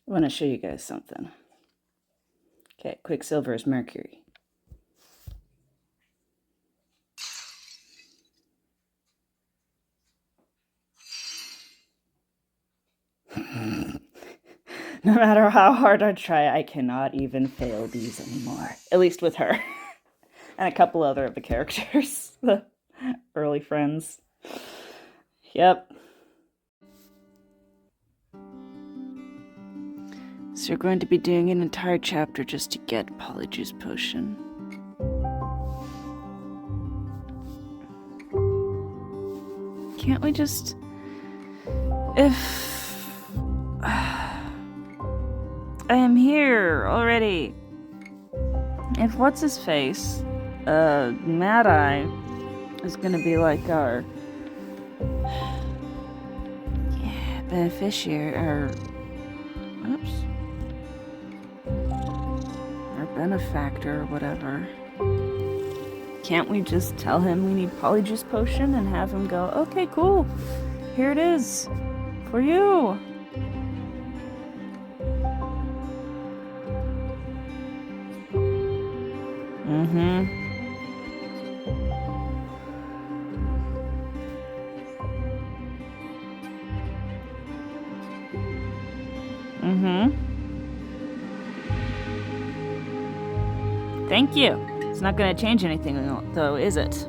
I want to show you guys something. Okay, Quicksilver is Mercury. No matter how hard I try, I cannot even fail these anymore. At least with her. And a couple other of the characters. The early friends. Yep. So you're going to be doing an entire chapter just to get Polyjuice Potion. Can't we just... If... I am here already. If what's-his-face, Mad Eye, is gonna be like our... beneficiary, or... Oops. Our benefactor, or whatever. Can't we just tell him we need Polyjuice Potion and have him go, okay, cool, here it is, for you. Thank you. It's not going to change anything, though, is it?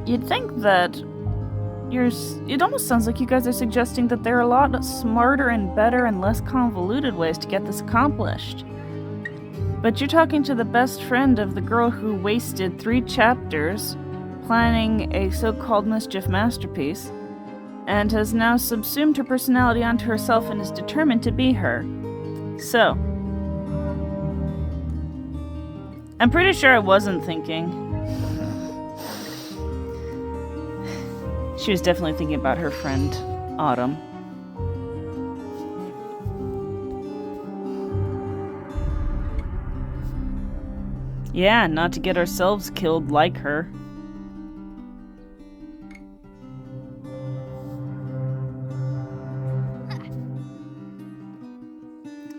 You'd think that it almost sounds like you guys are suggesting that there are a lot smarter and better and less convoluted ways to get this accomplished. But you're talking to the best friend of the girl who wasted 3 chapters planning a so-called mischief masterpiece, and has now subsumed her personality onto herself and is determined to be her. So, I'm pretty sure I wasn't thinking. She was definitely thinking about her friend, Autumn. Yeah, not to get ourselves killed like her.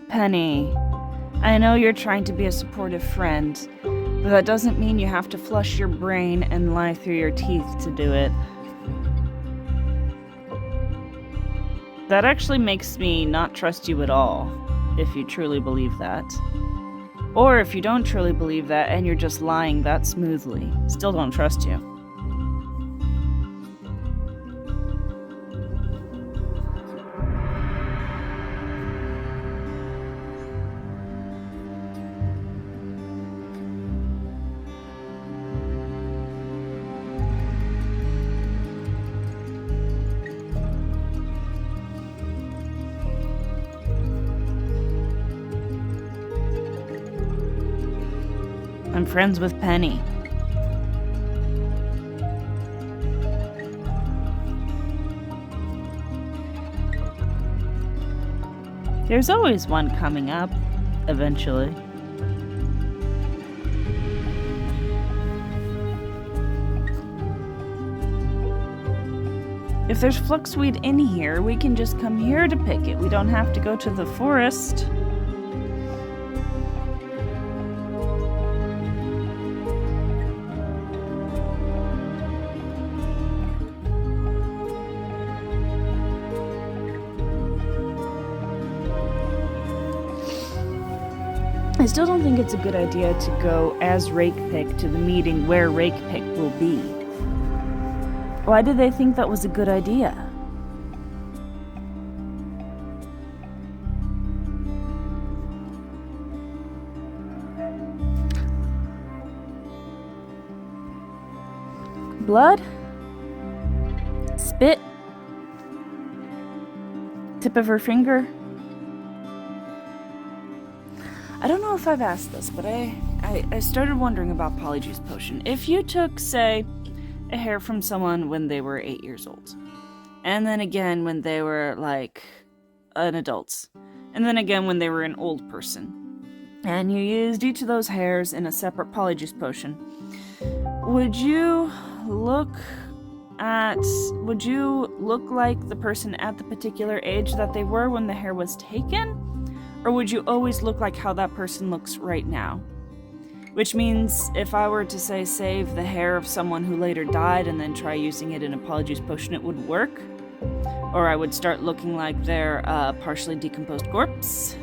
Penny, I know you're trying to be a supportive friend, but that doesn't mean you have to flush your brain and lie through your teeth to do it. That actually makes me not trust you at all, if you truly believe that. Or if you don't truly believe that and you're just lying that smoothly, still don't trust you. I'm friends with Penny. There's always one coming up, eventually. If there's fluxweed in here, we can just come here to pick it. We don't have to go to the forest. I still don't think it's a good idea to go as Rakepick to the meeting where Rakepick will be. Why did they think that was a good idea? Blood? Spit? Tip of her finger? I don't know if I've asked this, but I started wondering about Polyjuice Potion. If you took, say, a hair from someone when they were 8 years old, and then again when they were, like, an adult, and then again when they were an old person, and you used each of those hairs in a separate Polyjuice Potion, would you would you look like the person at the particular age that they were when the hair was taken? Or would you always look like how that person looks right now? Which means if I were to say save the hair of someone who later died and then try using it in a Polyjuice potion, it would work. Or I would start looking like their partially decomposed corpse.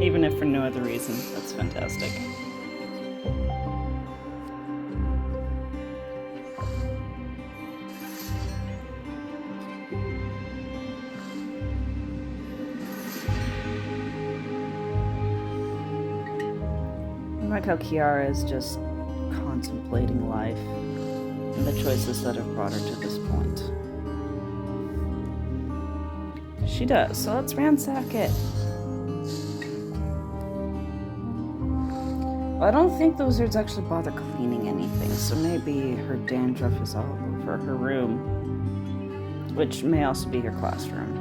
Even if for no other reason, that's fantastic. I like how Kiara is just contemplating life and the choices that have brought her to this point. She does, so let's ransack it. I don't think the wizards actually bother cleaning anything, so maybe her dandruff is all over her room, which may also be her classroom.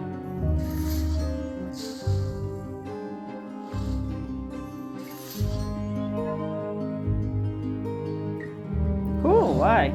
Cool, why?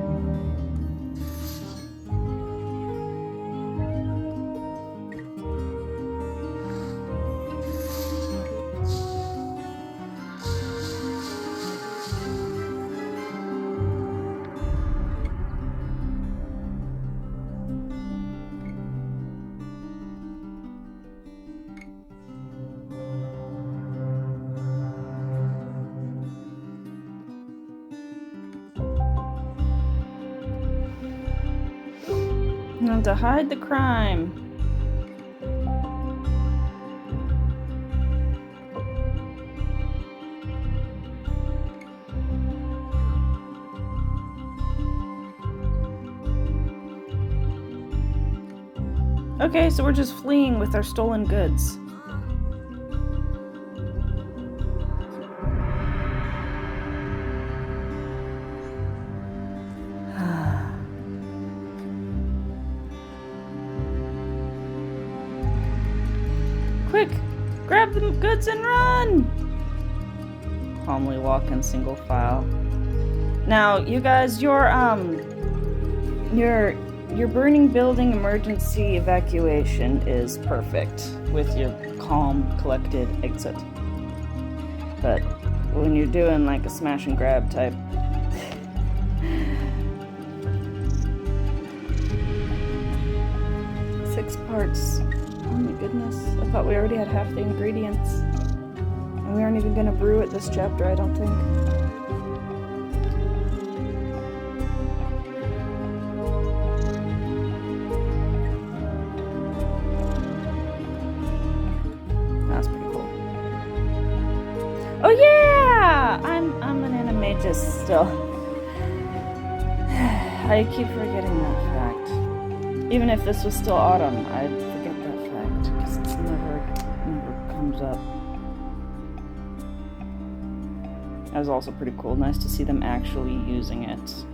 And to hide the crime. Okay, so we're just fleeing with our stolen goods. Quick! Grab the goods and run! Calmly walk in single file. Now, you guys, your burning building emergency evacuation is perfect with your calm, collected exit. But when you're doing like a smash and grab type, 6 parts. Oh my goodness. I thought we already had half the ingredients. And we aren't even gonna brew it this chapter, I don't think. That's pretty cool. Oh yeah! I'm an animagus still. I keep forgetting that fact. Even if this was still autumn, I'd forget that fact, because it never comes up. That was also pretty cool. Nice to see them actually using it.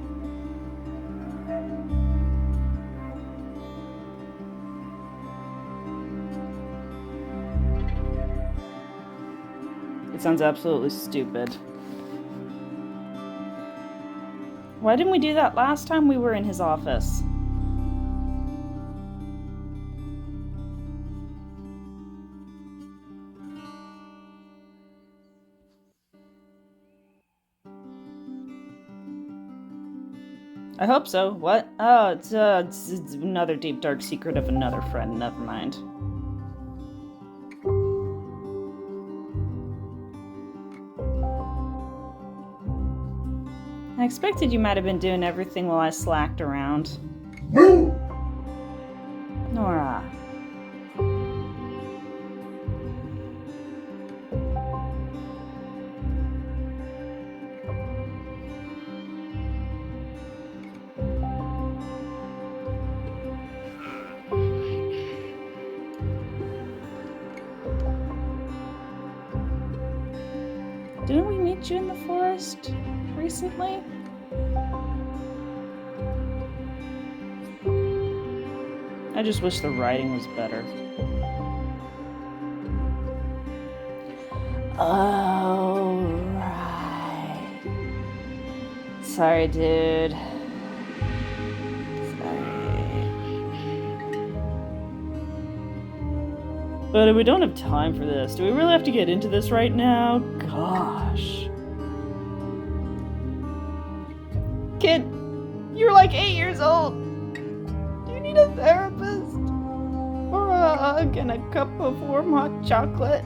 It sounds absolutely stupid. Why didn't we do that last time we were in his office? I hope so. What? Oh, it's another deep, dark secret of another friend. Never mind. I expected you might have been doing everything while I slacked around. Nora. Didn't we meet you in the forest recently? I just wish the writing was better. Oh, right. Sorry, dude. Sorry. But we don't have time for this. Do we really have to get into this right now? Gosh. Kid, you're like 8 years old. Do you need a therapist? Or a hug and a cup of warm hot chocolate?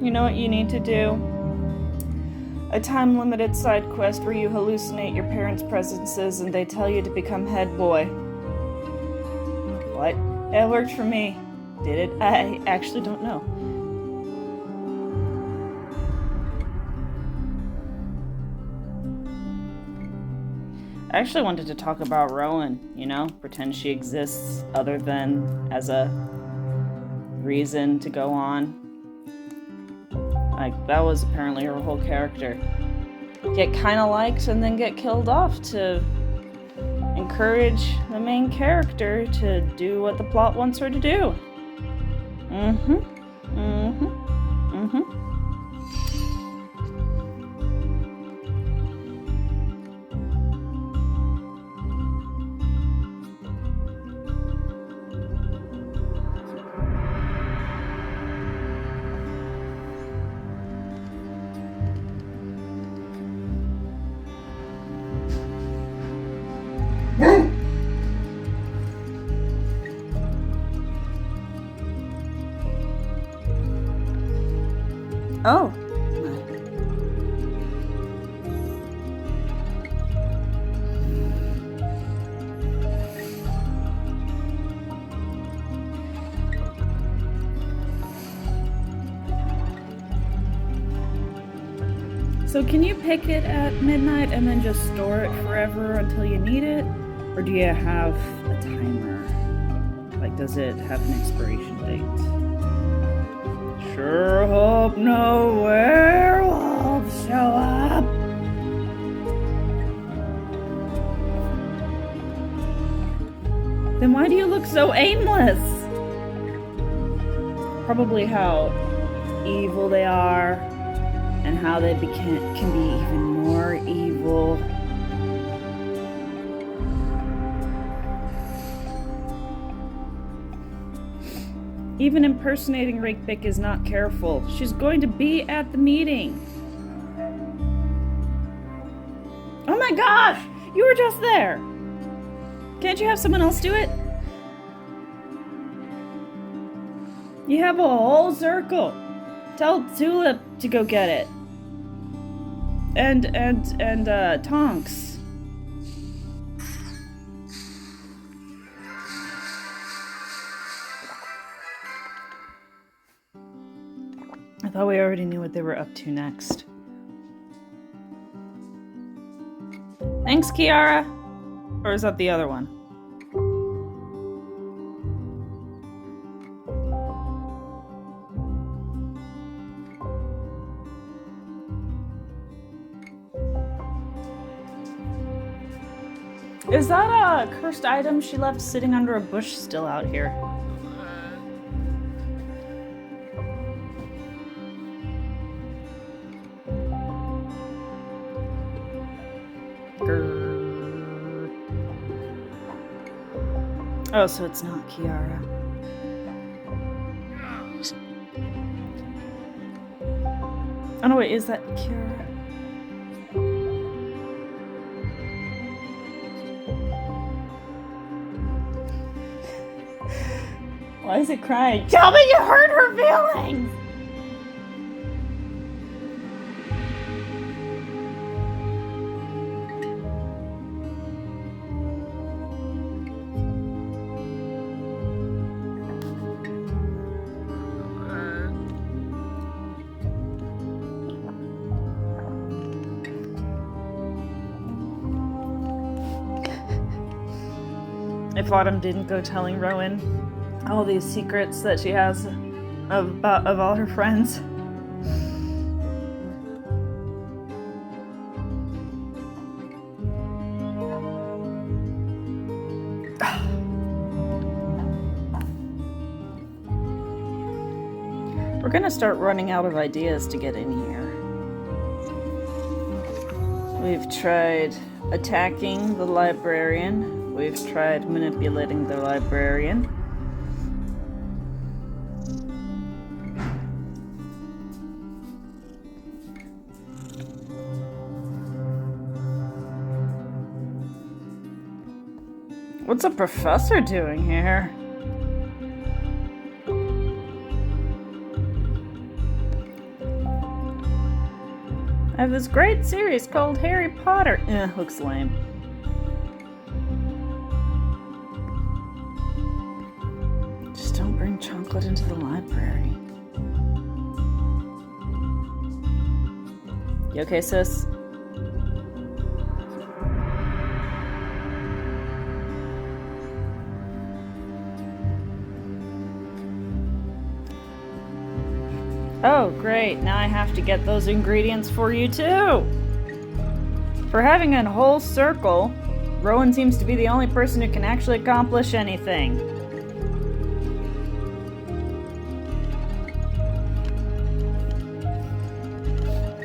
You know what you need to do? A time-limited side quest where you hallucinate your parents' presences and they tell you to become head boy. What? It worked for me. Did it? I actually don't know. I actually wanted to talk about Rowan, you know? Pretend she exists other than as a reason to go on. Like, that was apparently her whole character. Get kind of liked and then get killed off to encourage the main character to do what the plot wants her to do. Oh. So can you pick it at midnight and then just store it forever until you need it? Or do you have a timer? Like, does it have an expiration date? Sure hope no werewolves show up. Then why do you look so aimless? Probably how evil they are and how they can be even more evil. Even impersonating Rakebick is not careful. She's going to be at the meeting. Oh my gosh! You were just there! Can't you have someone else do it? You have a whole circle. Tell Tulip to go get it. And Tonks. I thought we already knew what they were up to next. Thanks, Kiara. Or is that the other one? Is that a cursed item she left sitting under a bush still out here? Oh, so it's not Kiara. Oh no, wait, is that Kiara? Why is it crying? Tell me you hurt her feelings! if Autumn didn't go telling Rowan all these secrets that she has of all her friends. We're gonna start running out of ideas to get in here. We've tried attacking the librarian. We've tried manipulating the librarian. What's a professor doing here? I have this great series called Harry Potter. Looks lame. Just don't bring chocolate into the library. You okay, sis? Oh, great. Now I have to get those ingredients for you, too. For having a whole circle, Rowan seems to be the only person who can actually accomplish anything.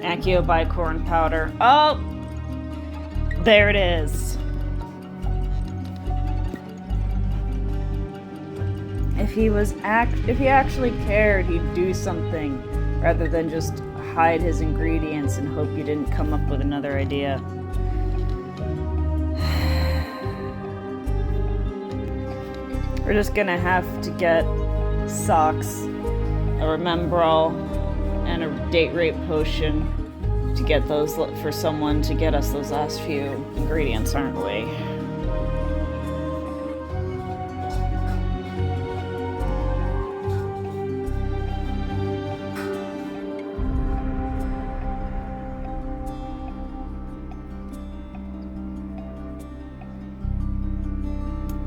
Accio bicorn powder. Oh! There it is. If he actually cared, he'd do something rather than just hide his ingredients and hope you didn't come up with another idea. We're just gonna have to get socks, a remembrall, and a date rape potion to get those for someone to get us those last few ingredients, aren't we?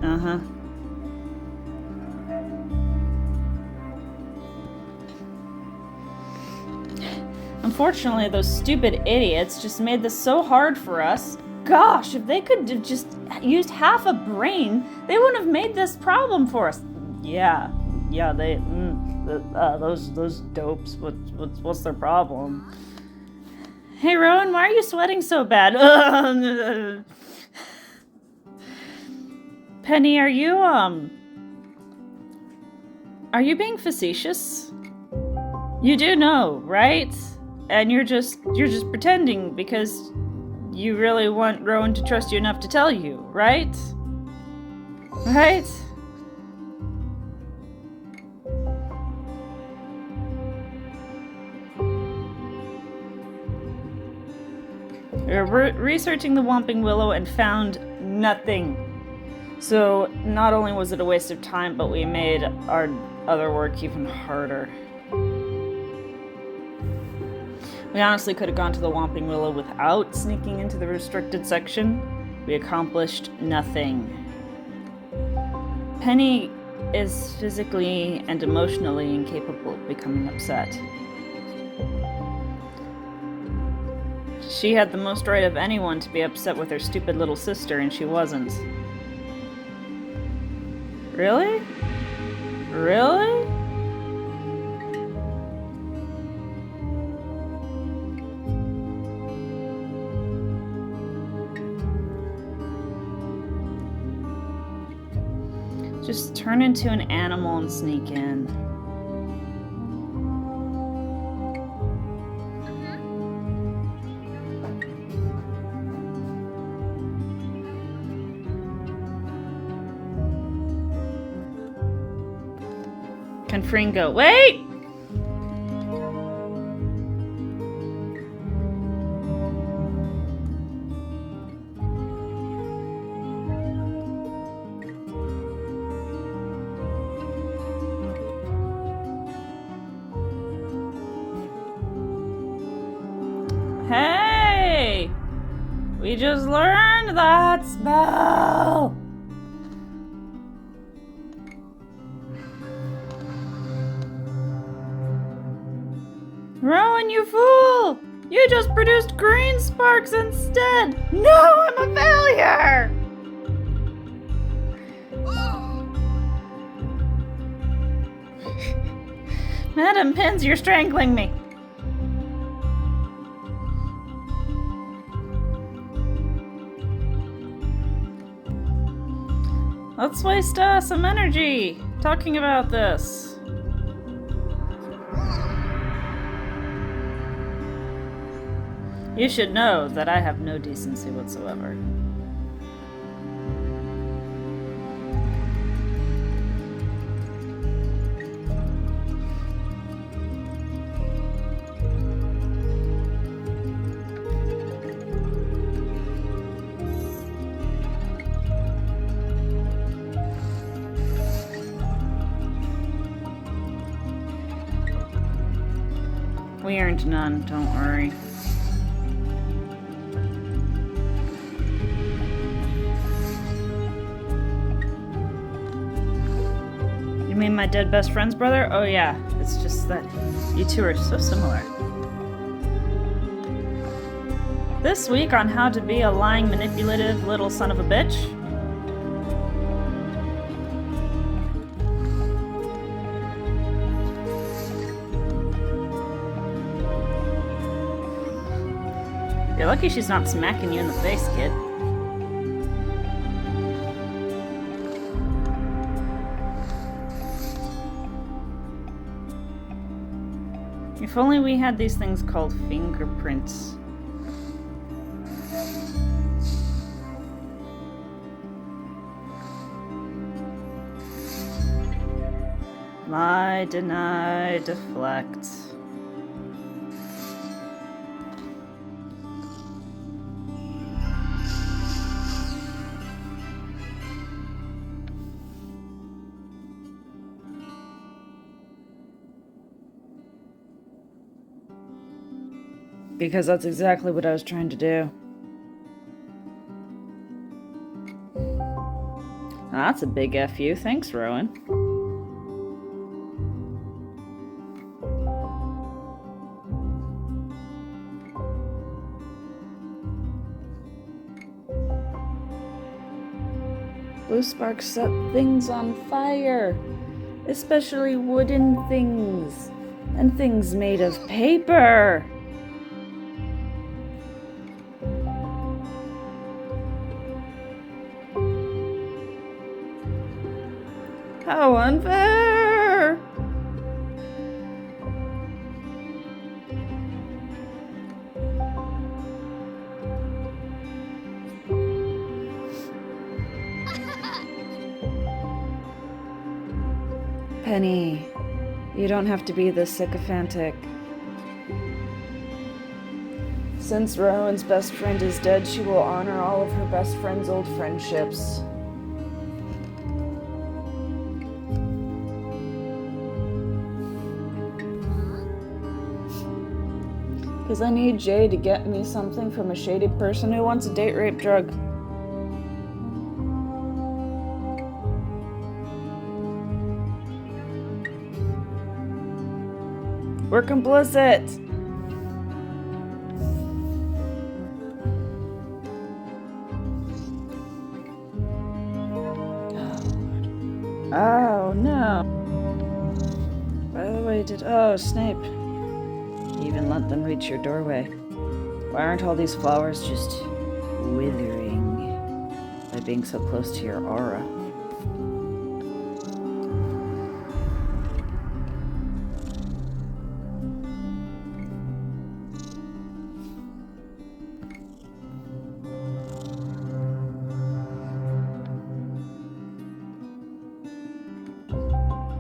Uh-huh. Unfortunately, those stupid idiots just made this so hard for us. Gosh, if they could have just used half a brain, they wouldn't have made this problem for us. Yeah, they, those dopes, what's their problem? Hey, Rowan, why are you sweating so bad? Penny, are you being facetious? You do know, right? And you're just pretending because you really want Rowan to trust you enough to tell you, right? Right? We're researching the Whomping Willow and found nothing. So not only was it a waste of time, but we made our other work even harder. We honestly could have gone to the Whomping Willow without sneaking into the restricted section. We accomplished nothing. Penny is physically and emotionally incapable of becoming upset. She had the most right of anyone to be upset with her stupid little sister, and she wasn't. Really? Really? Just turn into an animal and sneak in. Confringo, wait! Hey! We just learned that spell! Rowan, you fool! You just produced green sparks instead! No, I'm a failure! Madam Pins, you're strangling me. Let's waste some energy talking about this. You should know that I have no decency whatsoever. We earned none, don't worry. You mean my dead best friend's brother? Oh yeah, it's just that you two are so similar. This week on how to be a lying, manipulative little son of a bitch. You're lucky she's not smacking you in the face, kid. If only we had these things called fingerprints. Lie, deny, deflect. Because that's exactly what I was trying to do. That's a big F you. Thanks, Rowan. Blue sparks set things on fire, especially wooden things, and things made of paper. How unfair! Penny, you don't have to be this sycophantic. Since Rowan's best friend is dead, she will honor all of her best friend's old friendships. Because I need Jay to get me something from a shady person who wants a date rape drug. We're complicit! Oh, no. By the way, Oh, Snape. You even let them reach your doorway. Why aren't all these flowers just withering by being so close to your aura?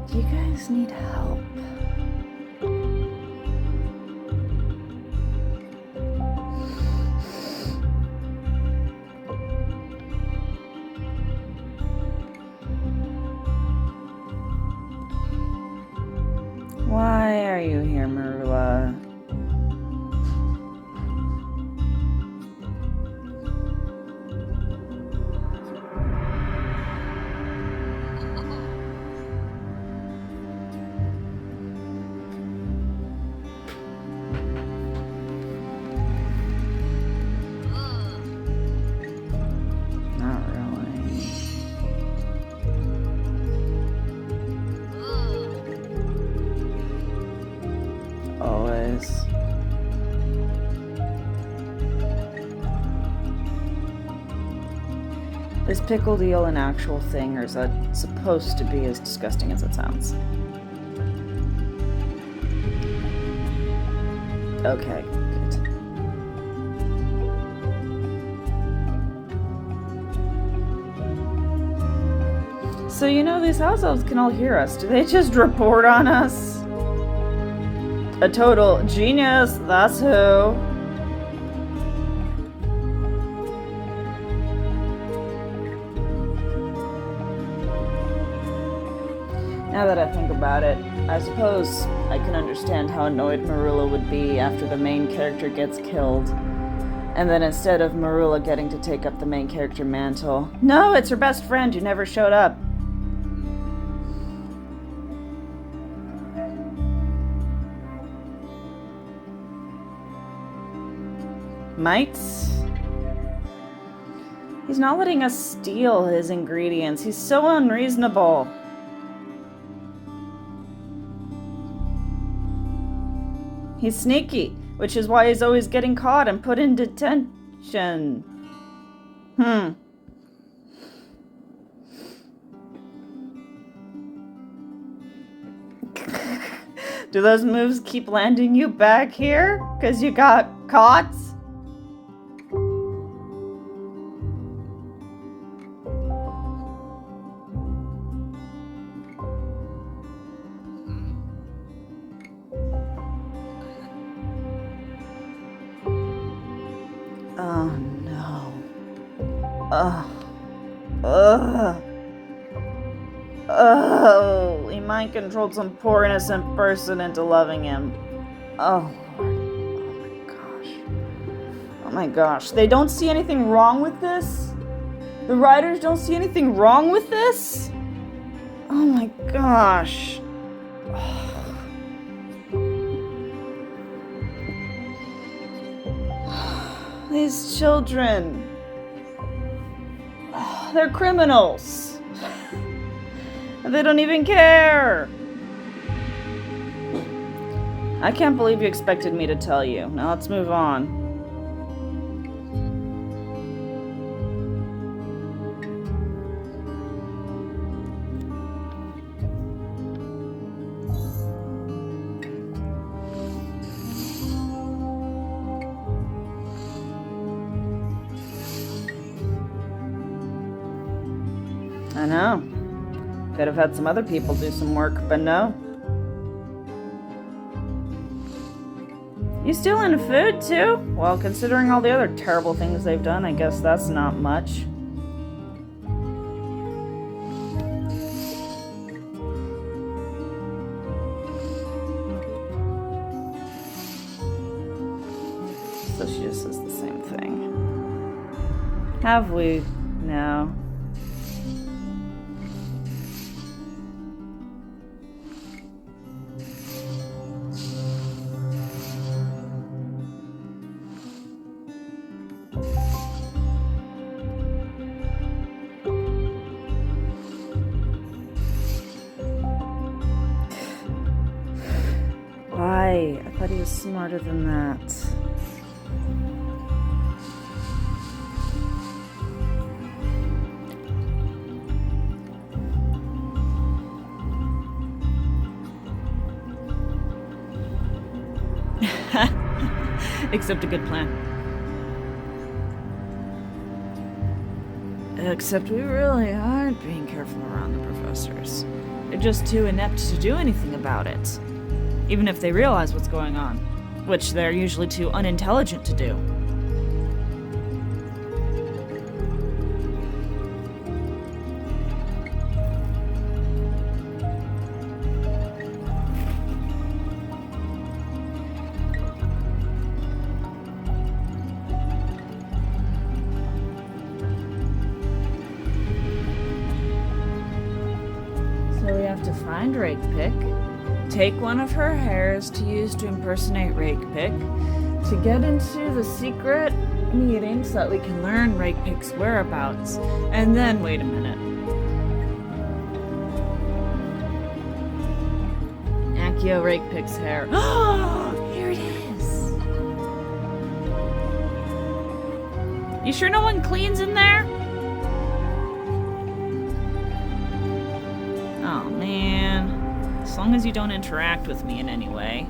Do you guys need help? Why are you here, Marula? Is pickled eel an actual thing, or is that supposed to be as disgusting as it sounds? Okay, good. So you know these house elves can all hear us. Do they just report on us? A total genius, that's who. Now that I think about it, I suppose I can understand how annoyed Marula would be after the main character gets killed. And then instead of Marula getting to take up the main character mantle, no, it's her best friend who never showed up. Mites? He's not letting us steal his ingredients. He's so unreasonable. He's sneaky, which is why he's always getting caught and put in detention. Do those moves keep landing you back here? 'Cause you got caught? Oh no. Oh, he mind controlled some poor innocent person into loving him. Oh Lord. Oh my gosh. Oh my gosh. They don't see anything wrong with this? The writers don't see anything wrong with this? Oh my gosh. These children. They're criminals. They don't even care. I can't believe you expected me to tell you. Now let's move on. I know. Could have had some other people do some work, but no. You stealing food too? Well, considering all the other terrible things they've done, I guess that's not much. So she just says the same thing. Have we? No. Why? I thought he was smarter than that. Except a good plan. Except we really aren't being careful around the professors. They're just too inept to do anything about it. Even if they realize what's going on, which they're usually too unintelligent to do. So we have to find Rakepick, take one of her hairs to use to impersonate Rakepick, to get into the secret meeting so that we can learn Rakepick's whereabouts, and then, wait a minute. Accio Rakepick's hair. Oh, here it is! You sure no one cleans in there? long as you don't interact with me in any way.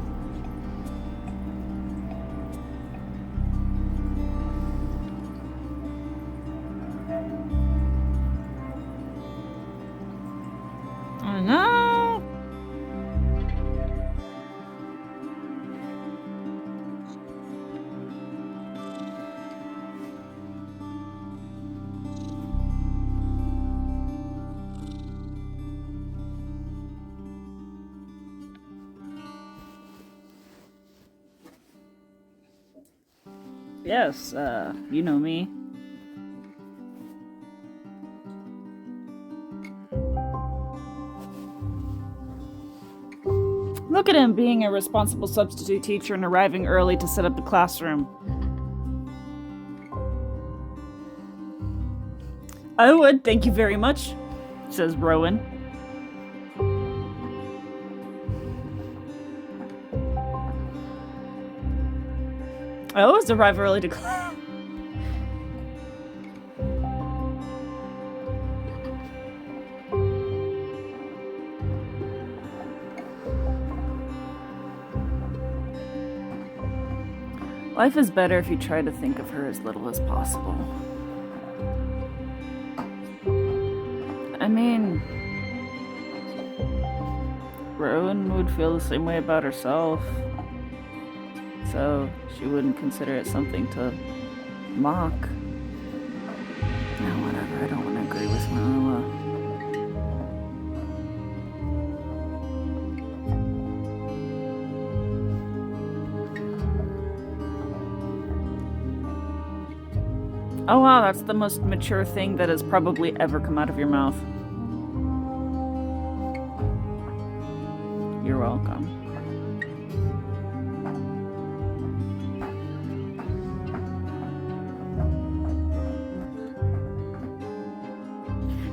Oh no! Yes, you know me. Look at him being a responsible substitute teacher and arriving early to set up the classroom. I would, thank you very much, says Rowan. I always arrive early to class. Life is better if you try to think of her as little as possible. I mean, Rowan would feel the same way about herself. So she wouldn't consider it something to mock. No, whatever, I don't want to agree with Marilla. Oh wow, that's the most mature thing that has probably ever come out of your mouth. You're welcome.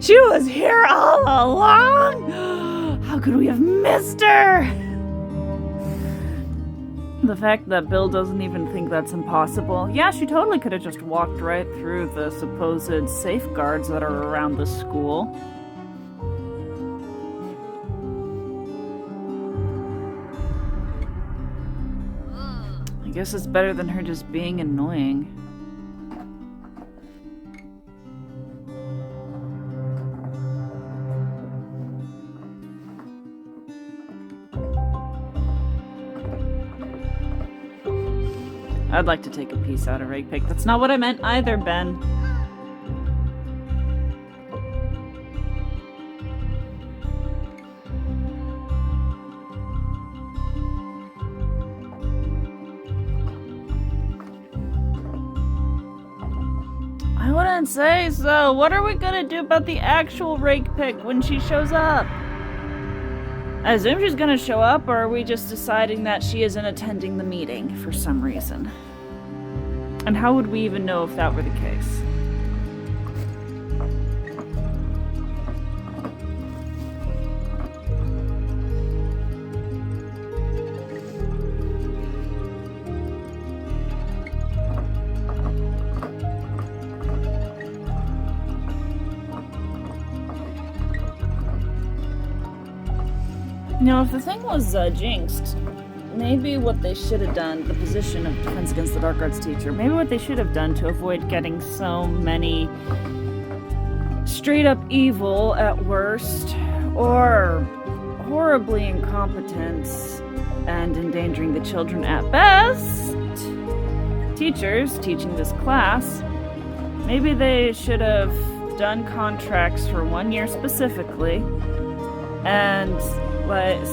She was here all along? How could we have missed her? The fact that Bill doesn't even think that's impossible. Yeah, she totally could have just walked right through the supposed safeguards that are around the school. I guess it's better than her just being annoying. I'd like to take a piece out of Rake Pick. That's not what I meant either, Ben. I wouldn't say so. What are we gonna do about the actual Rake Pick when she shows up? I assume she's gonna show up, or are we just deciding that she isn't attending the meeting for some reason? And how would we even know if that were the case? Now, if the thing was jinxed, maybe what they should have done, the position of Defense Against the Dark Arts teacher, maybe what they should have done to avoid getting so many straight up evil at worst, or horribly incompetent and endangering the children at best, teachers teaching this class, maybe they should have done contracts for 1 year specifically, and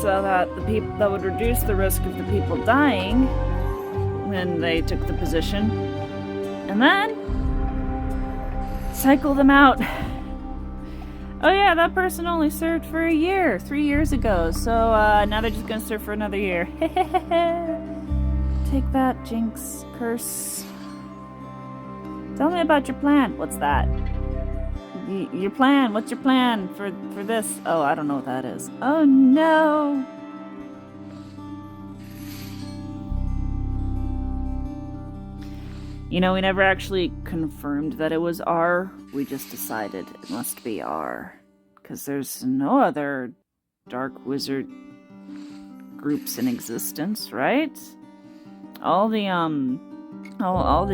so that the people that would reduce the risk of the people dying when they took the position, and then cycle them out. Oh yeah, that person only served for a year 3 years ago, so now they're just gonna serve for another year. Take that, Jinx curse. Tell me about your plan. What's that? Your plan? What's your plan for this? Oh, I don't know what that is. Oh no! You know, we never actually confirmed that it was R. We just decided it must be R. Because there's no other dark wizard groups in existence, right? All the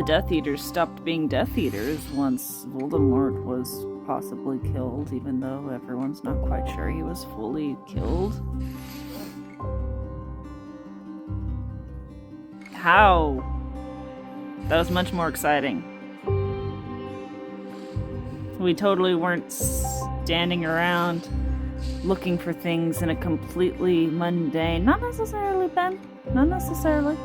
Death Eaters stopped being Death Eaters once Voldemort was possibly killed, even though everyone's not quite sure he was fully killed. How? That was much more exciting. We totally weren't standing around looking for things in a completely mundane... Not necessarily, Ben. Not necessarily.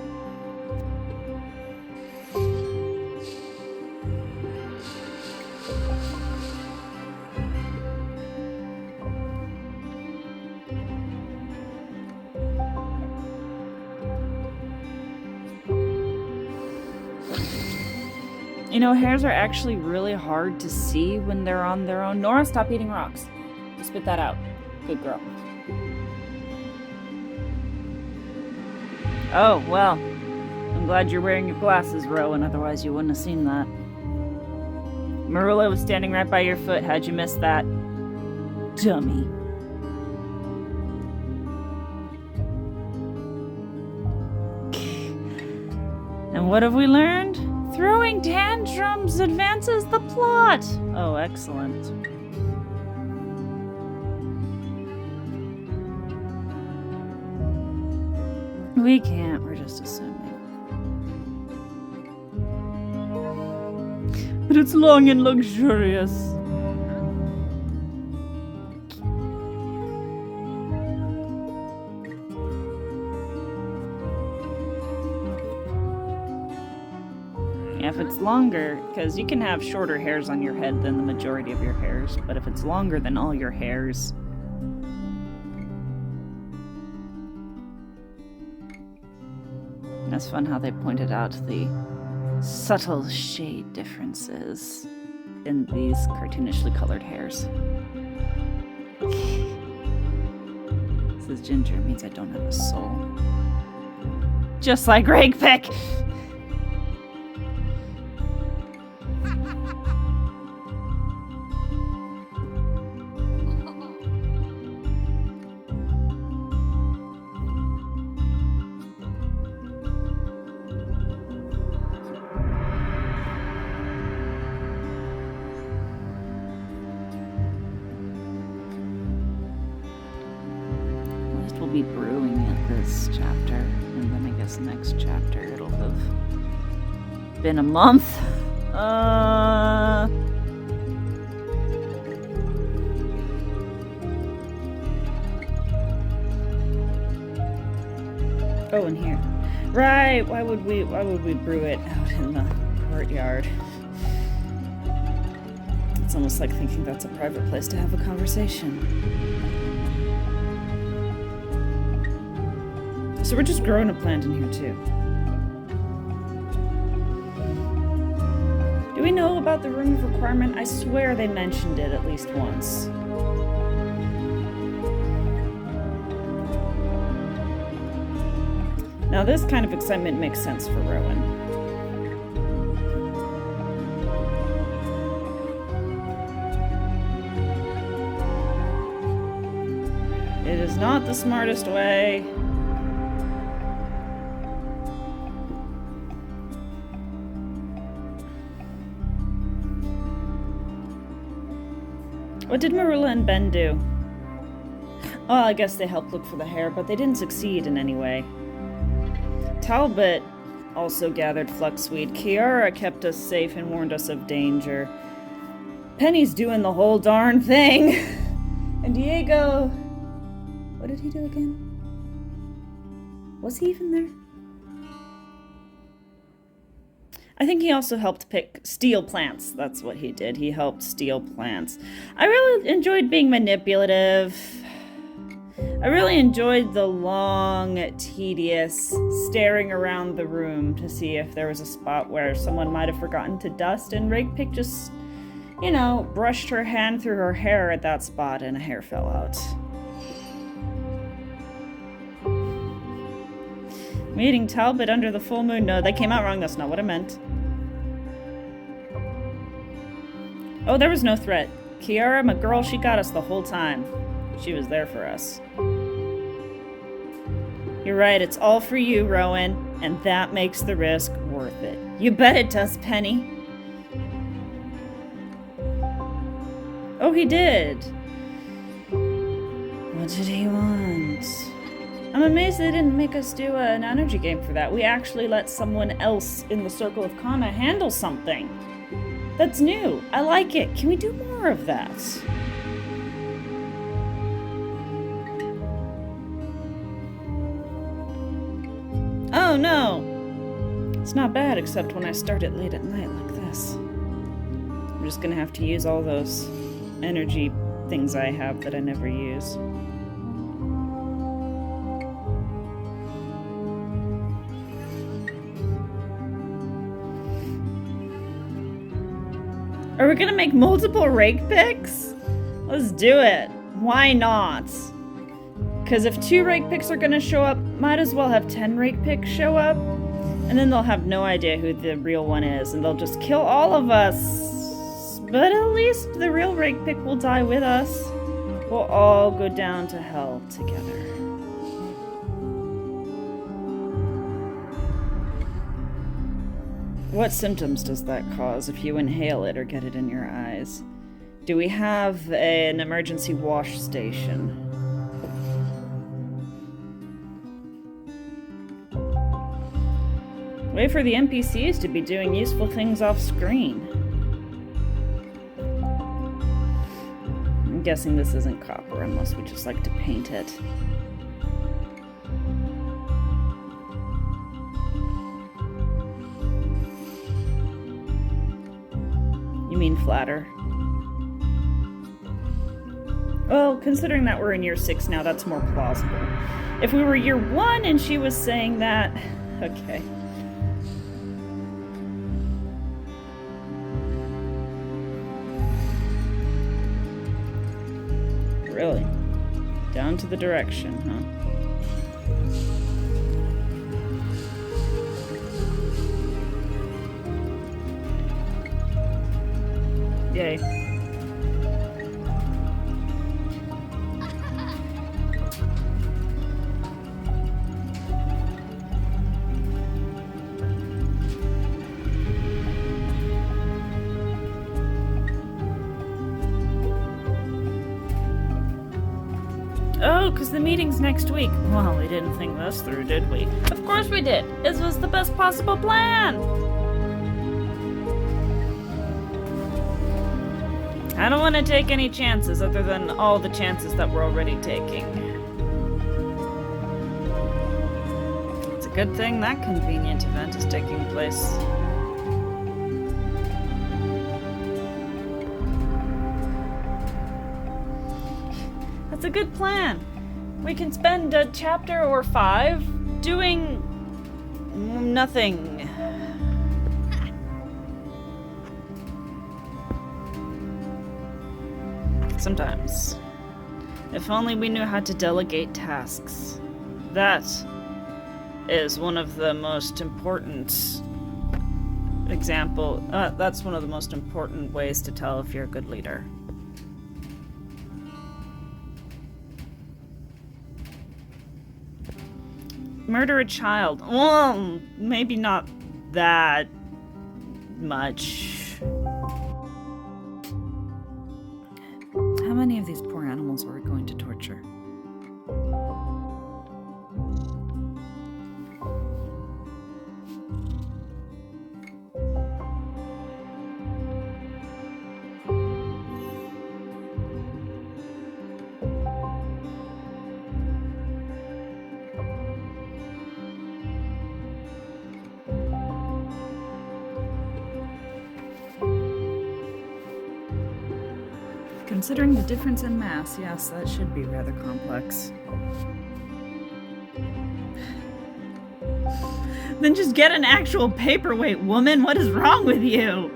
You know, hares are actually really hard to see when they're on their own. Nora, stop eating rocks. Spit that out. Good girl. Oh, well. I'm glad you're wearing your glasses, Rowan, otherwise you wouldn't have seen that. Marilla was standing right by your foot. How'd you miss that? Dummy. And what have we learned? Throwing tantrums advances the plot! Oh, excellent. We can't, we're just assuming. But it's long and luxurious. If it's longer, because you can have shorter hairs on your head than the majority of your hairs, but if it's longer than all your hairs... That's fun how they pointed out the subtle shade differences in these cartoonishly colored hairs. This is ginger means I don't have a soul. Just like Greg Peck! We'll be brewing at this chapter, and then I guess next chapter it'll have been a month. Oh, in here. Right, why would we brew it out in the courtyard? It's almost like thinking that's a private place to have a conversation. So we're just growing a plant in here, too. Do we know about the room of requirement? I swear they mentioned it at least once. Now this kind of excitement makes sense for Rowan. It is not the smartest way. What did Marilla and Ben do? Oh, I guess they helped look for the hair, but they didn't succeed in any way. Talbot also gathered fluxweed. Kiara kept us safe and warned us of danger. Penny's doing the whole darn thing. And Diego... What did he do again? Was he even there? I think he also helped steal plants. That's what he did. He helped steal plants. I really enjoyed being manipulative. I really enjoyed the long, tedious staring around the room to see if there was a spot where someone might have forgotten to dust, and Rakepick just, you know, brushed her hand through her hair at that spot and a hair fell out. Meeting Talbot under the full moon. No, that came out wrong. That's not what I meant. Oh, there was no threat. Kiara, my girl, she got us the whole time. She was there for us. You're right, it's all for you, Rowan, and that makes the risk worth it. You bet it does, Penny. Oh, he did. What did he want? I'm amazed they didn't make us do an energy game for that. We actually let someone else in the Circle of Kana handle something. That's new. I like it. Can we do more of that? Oh no! It's not bad, except when I start it late at night like this. I'm just gonna have to use all those energy things I have that I never use. Are we gonna make multiple rake picks? Let's do it. Why not? Because if 2 rake picks are gonna show up, might as well have 10 rake picks show up. And then they'll have no idea who the real one is, and they'll just kill all of us. But at least the real rake pick will die with us. We'll all go down to hell together. What symptoms does that cause if you inhale it or get it in your eyes? Do we have an emergency wash station? Wait for the NPCs to be doing useful things off screen. I'm guessing this isn't copper unless we just like to paint it. You mean flatter? Well, considering that we're in year 6 now, that's more plausible. If we were year 1 and she was saying that... Okay. Really? Down to the direction, huh? Yay. Oh, because the meeting's next week. Well, we didn't think this through, did we? Of course we did! This was the best possible plan! I don't want to take any chances other than all the chances that we're already taking. It's a good thing that convenient event is taking place. That's a good plan. We can spend a chapter or 5 doing nothing. Sometimes. If only we knew how to delegate tasks. That is one of the most important that's one of the most important ways to tell if you're a good leader. Murder a child. Well, maybe not that much. How many of these poor animals are we going to torture? Considering the difference in mass, yes, that should be rather complex. Then just get an actual paperweight, woman! What is wrong with you?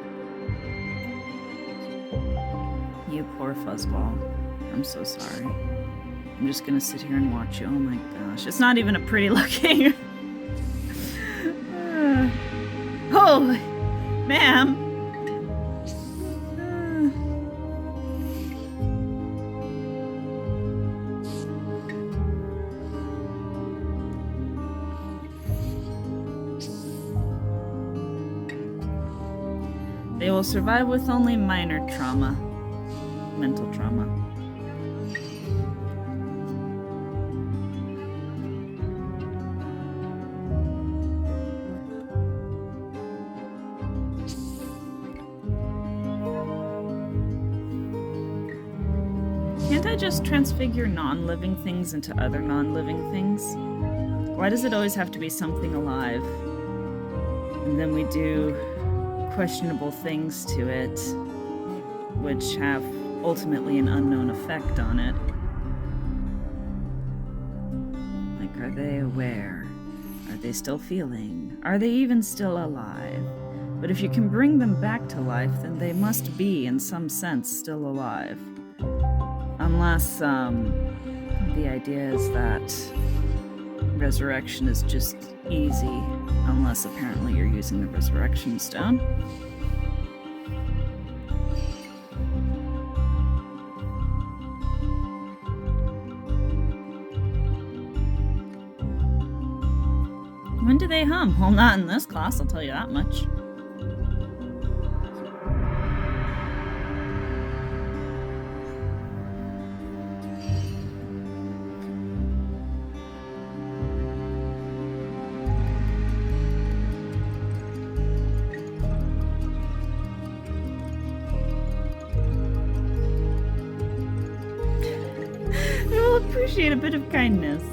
You poor fuzzball. I'm so sorry. I'm just gonna sit here and watch you. Oh my gosh. It's not even a pretty looking... Oh! Ma'am! It will survive with only minor trauma. Mental trauma. Can't I just transfigure non-living things into other non-living things? Why does it always have to be something alive? And then we do questionable things to it, which have ultimately an unknown effect on it. Like, are they aware? Are they still feeling? Are they even still alive? But if you can bring them back to life, then they must be, in some sense, still alive. Unless, the idea is that resurrection is just easy, unless apparently you're using the resurrection stone. When do they hum? Well, not in this class, I'll tell you that much. Appreciate a bit of kindness.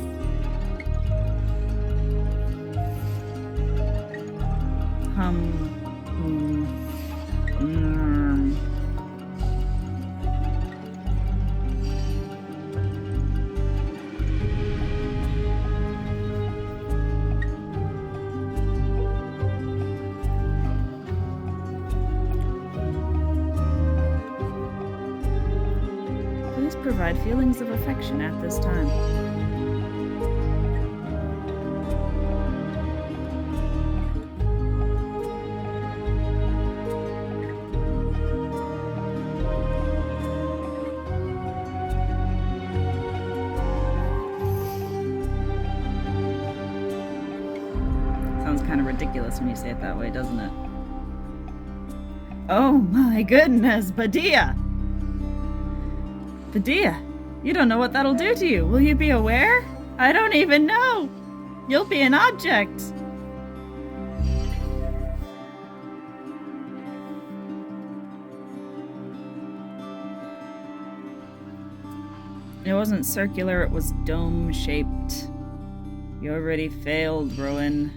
Please provide feelings of affection at this time. Sounds kind of ridiculous when you say it that way, doesn't it? Oh my goodness, Padilla! Padilla, you don't know what that'll do to you. Will you be aware? I don't even know. You'll be an object. It wasn't circular, it was dome-shaped. You already failed, Rowan.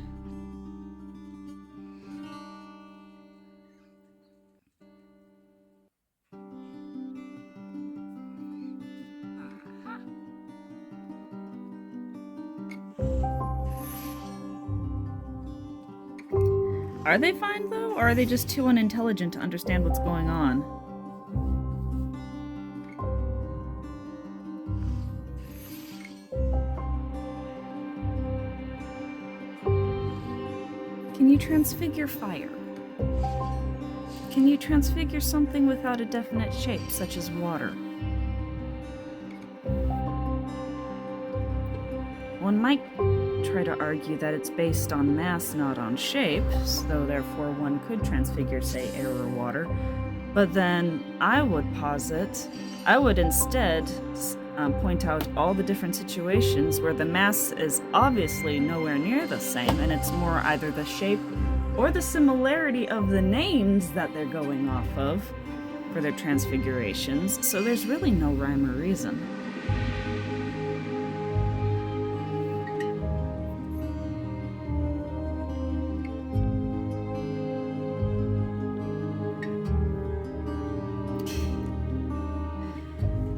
Are they fine, though, or are they just too unintelligent to understand what's going on? Can you transfigure fire? Can you transfigure something without a definite shape, such as water? One might try to argue that it's based on mass, not on shape, though therefore one could transfigure, say, air or water. But then I would instead point out all the different situations where the mass is obviously nowhere near the same, and it's more either the shape or the similarity of the names that they're going off of for their transfigurations, so there's really no rhyme or reason.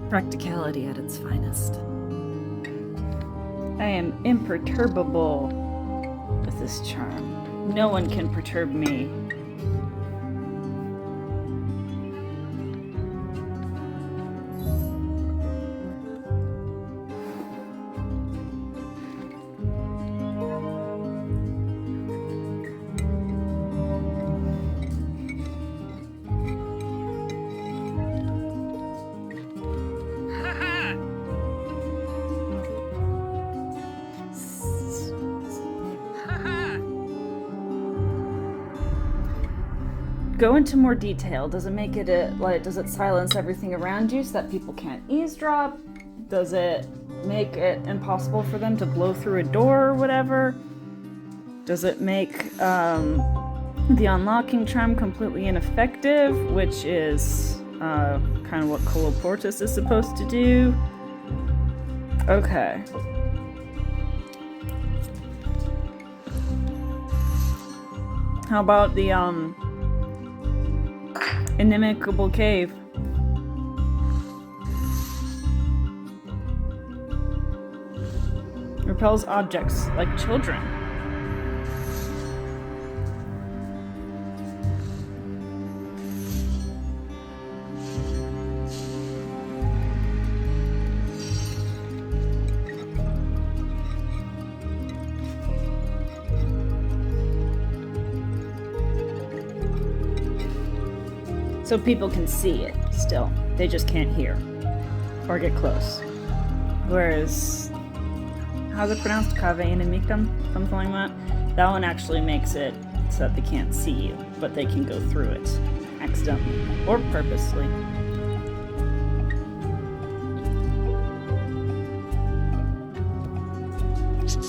Practicality at its finest. I am imperturbable with this charm. No one can perturb me. go into more detail? Does it make it does it silence everything around you so that people can't eavesdrop? Does it make it impossible for them to blow through a door or whatever? Does it make the unlocking charm completely ineffective, which is kind of what Coloportus is supposed to do? Okay. How about the inimicable cave? Repels objects like children. So people can see it still. They just can't hear or get close. Whereas, how's it pronounced? Cave inimicum? Something like that? That one actually makes it so that they can't see you, but they can go through it accidentally or purposely.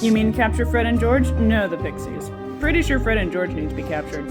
You mean capture Fred and George? No, the Pixies. Pretty sure Fred and George need to be captured.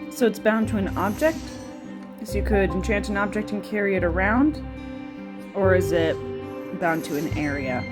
So it's bound to an object? So you could enchant an object and carry it around? Or is it bound to an area?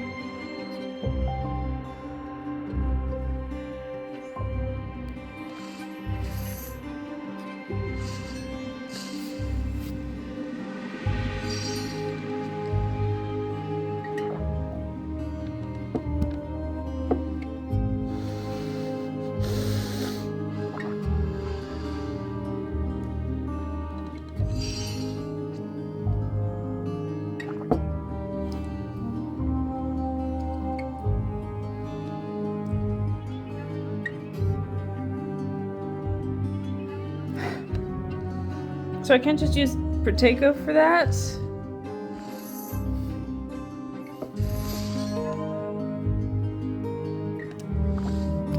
So I can't just use Protego for that?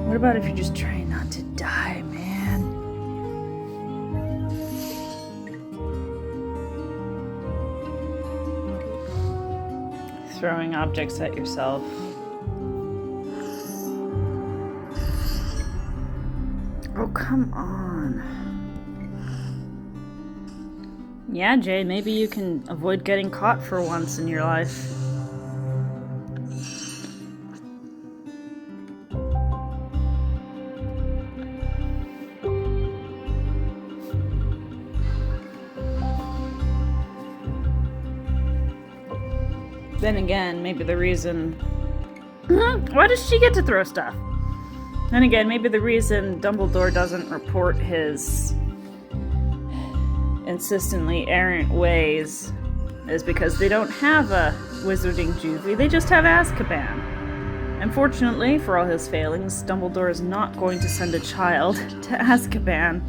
What about if you're just trying not to die, man? Throwing objects at yourself. Oh, come on. Yeah, Jay, maybe you can avoid getting caught for once in your life. Then again, maybe the reason... Why does she get to throw stuff? Then again, maybe the reason Dumbledore doesn't report his insistently errant ways is because they don't have a wizarding juvie, they just have Azkaban. Unfortunately, for all his failings, Dumbledore is not going to send a child to Azkaban.